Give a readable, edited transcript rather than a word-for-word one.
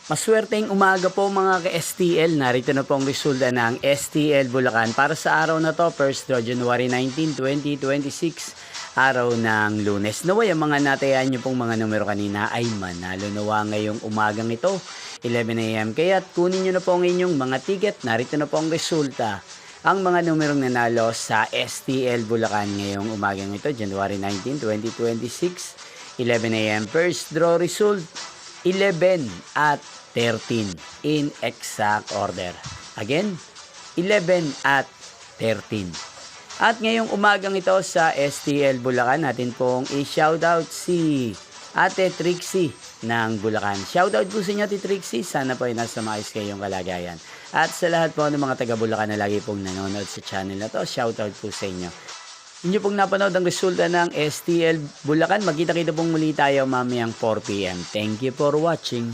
Maswerteng umaga po mga ka-STL. Narito na po ang resulta ng STL Bulacan para sa araw na to, first draw January 19, 2026, araw ng Lunes. Naway ang mga natayan nyo pong mga numero kanina ay manalo nawa ngayong umagang ito, 11 AM. Kaya kunin nyo na po ang inyong mga ticket. Narito na po ang resulta. Ang mga numerong nanalo sa STL Bulacan ngayong umagang ito, January 19, 2026, 11 AM. First draw result, 11 at 13 in exact order. Again, 11 at 13. At ngayong umagang ito sa STL Bulacan, natin pong i-shoutout si Ate Trixie ng Bulacan. Shoutout po sa inyo, Ate Trixie. Sana po ay nasa maayos kayong kalagayan. At sa lahat po ng mga taga Bulacan na lagi pong nanonood sa channel na to, shoutout po sa inyo. Inyo pong napanood ang resulta ng STL Bulacan. Magkita-kita pong muli tayo mamayang 4 PM. Thank you for watching.